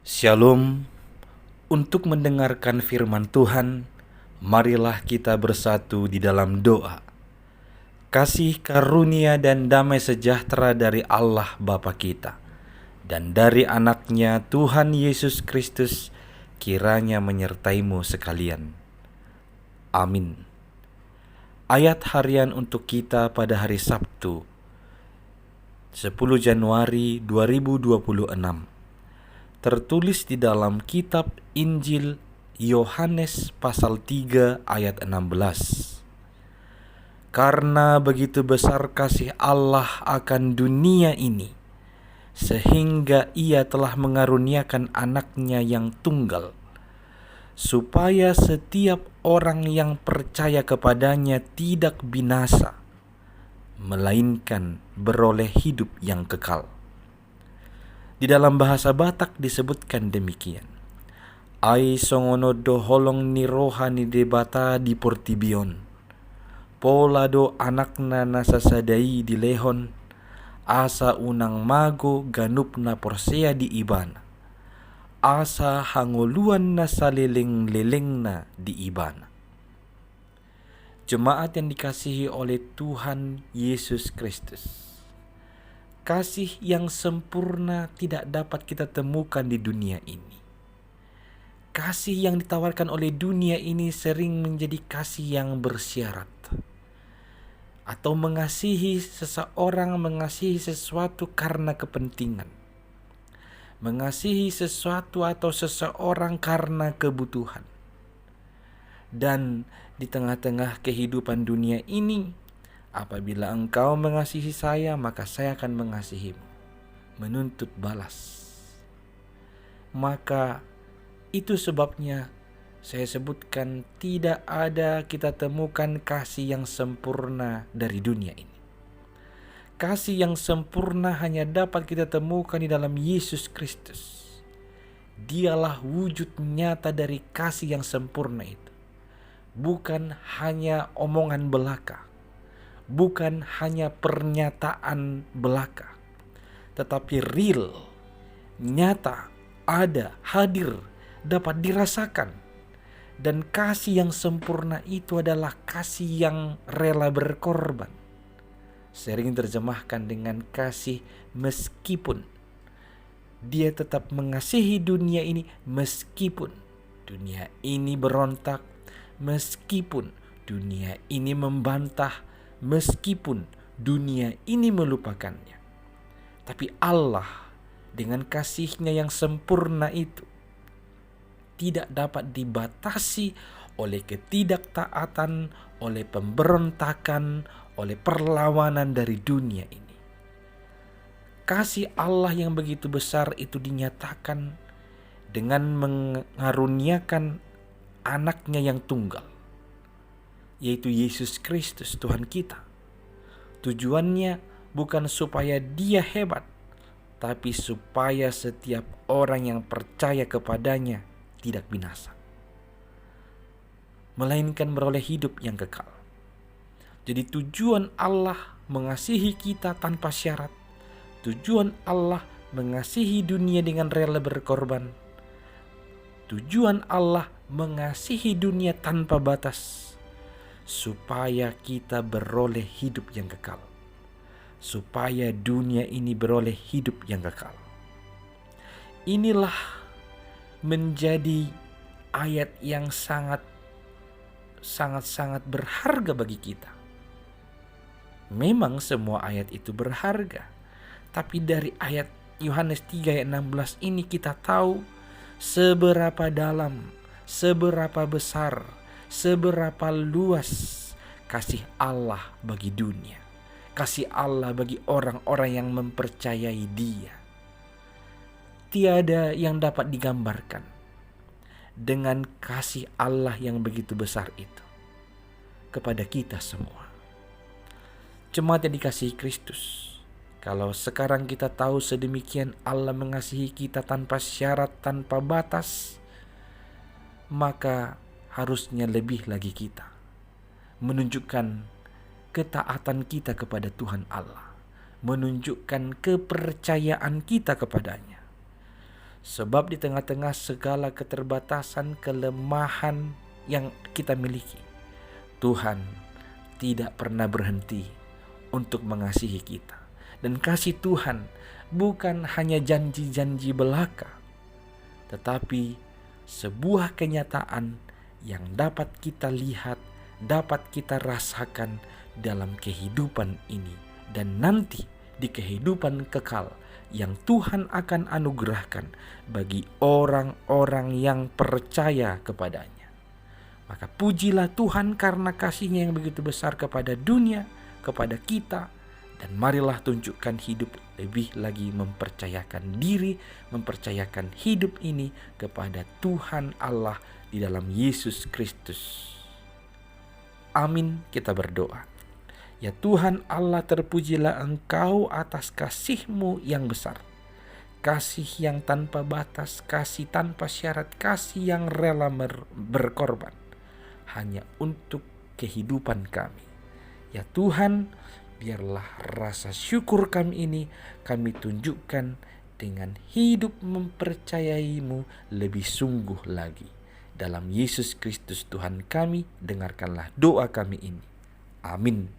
Shalom. Untuk mendengarkan firman Tuhan, marilah kita bersatu di dalam doa. Kasih karunia dan damai sejahtera dari Allah Bapa kita dan dari anaknya Tuhan Yesus Kristus kiranya menyertaimu sekalian. Amin. Ayat harian untuk kita pada hari Sabtu 10 Januari 2026 tertulis di dalam kitab Injil Yohanes pasal 3 ayat 16. Karena begitu besar kasih Allah akan dunia ini, sehingga ia telah mengaruniakan anaknya yang tunggal, supaya setiap orang yang percaya kepadanya tidak binasa, melainkan beroleh hidup yang kekal. Di dalam bahasa Batak disebutkan demikian. Ai songono do holong ni rohani de bata di portibion. Pola do anakna nasasadai di lehon. Asa unang mago ganupna porsea di ibana. Asa hangoluan na saliling-lilingna di ibana. Jemaat yang dikasihi oleh Tuhan Yesus Kristus. Kasih yang sempurna tidak dapat kita temukan di dunia ini. Kasih yang ditawarkan oleh dunia ini sering menjadi kasih yang bersyarat. Atau mengasihi seseorang, mengasihi sesuatu karena kepentingan. Mengasihi sesuatu atau seseorang karena kebutuhan. Dan di tengah-tengah kehidupan dunia ini, apabila engkau mengasihi saya, maka saya akan mengasihimu. Menuntut balas. Maka itu sebabnya saya sebutkan tidak ada kita temukan kasih yang sempurna dari dunia ini. Kasih yang sempurna hanya dapat kita temukan di dalam Yesus Kristus. Dialah wujud nyata dari kasih yang sempurna itu. Bukan hanya omongan belaka. Bukan hanya pernyataan belaka, tetapi real, nyata, ada, hadir, dapat dirasakan. Dan kasih yang sempurna itu adalah kasih yang rela berkorban. Sering terjemahkan dengan kasih meskipun. Dia tetap mengasihi dunia ini meskipun dunia ini berontak, meskipun dunia ini membantah, meskipun dunia ini melupakannya. Tapi Allah dengan kasih-Nya yang sempurna itu tidak dapat dibatasi oleh ketidaktaatan, oleh pemberontakan, oleh perlawanan dari dunia ini. Kasih Allah yang begitu besar itu dinyatakan dengan mengaruniakan anaknya yang tunggal, yaitu Yesus Kristus Tuhan kita. Tujuannya bukan supaya dia hebat, tapi supaya setiap orang yang percaya kepadanya tidak binasa, melainkan beroleh hidup yang kekal. Jadi tujuan Allah mengasihi kita tanpa syarat. Tujuan Allah mengasihi dunia dengan rela berkorban. Tujuan Allah mengasihi dunia tanpa batas, supaya kita beroleh hidup yang kekal. Supaya dunia ini beroleh hidup yang kekal. Inilah menjadi ayat yang sangat berharga bagi kita. Memang semua ayat itu berharga. Tapi dari ayat Yohanes 3 ayat 16 ini kita tahu seberapa dalam, seberapa besar, seberapa luas kasih Allah bagi dunia. Kasih Allah bagi orang-orang yang mempercayai Dia. Tiada yang dapat digambarkan dengan kasih Allah yang begitu besar itu kepada kita semua. Jemaat yang dikasihi Kristus, kalau sekarang kita tahu sedemikian Allah mengasihi kita tanpa syarat, tanpa batas, maka harusnya lebih lagi kita menunjukkan ketaatan kita kepada Tuhan Allah, menunjukkan kepercayaan kita kepadanya. Sebab di tengah-tengah segala keterbatasan, kelemahan yang kita miliki, Tuhan tidak pernah berhenti untuk mengasihi kita. Dan kasih Tuhan bukan hanya janji-janji belaka, tetapi sebuah kenyataan yang dapat kita lihat, dapat kita rasakan dalam kehidupan ini dan nanti di kehidupan kekal yang Tuhan akan anugerahkan bagi orang-orang yang percaya kepadanya. Maka pujilah Tuhan karena kasih-Nya yang begitu besar kepada dunia, kepada kita. Dan marilah tunjukkan hidup lebih lagi mempercayakan diri, mempercayakan hidup ini kepada Tuhan Allah di dalam Yesus Kristus. Amin, kita berdoa. Ya Tuhan Allah, terpujilah Engkau atas kasih-Mu yang besar. Kasih yang tanpa batas, kasih tanpa syarat, kasih yang rela berkorban hanya untuk kehidupan kami. Ya Tuhan, biarlah rasa syukur kami ini kami tunjukkan dengan hidup mempercayai-Mu lebih sungguh lagi. Dalam Yesus Kristus Tuhan kami, dengarkanlah doa kami ini. Amin.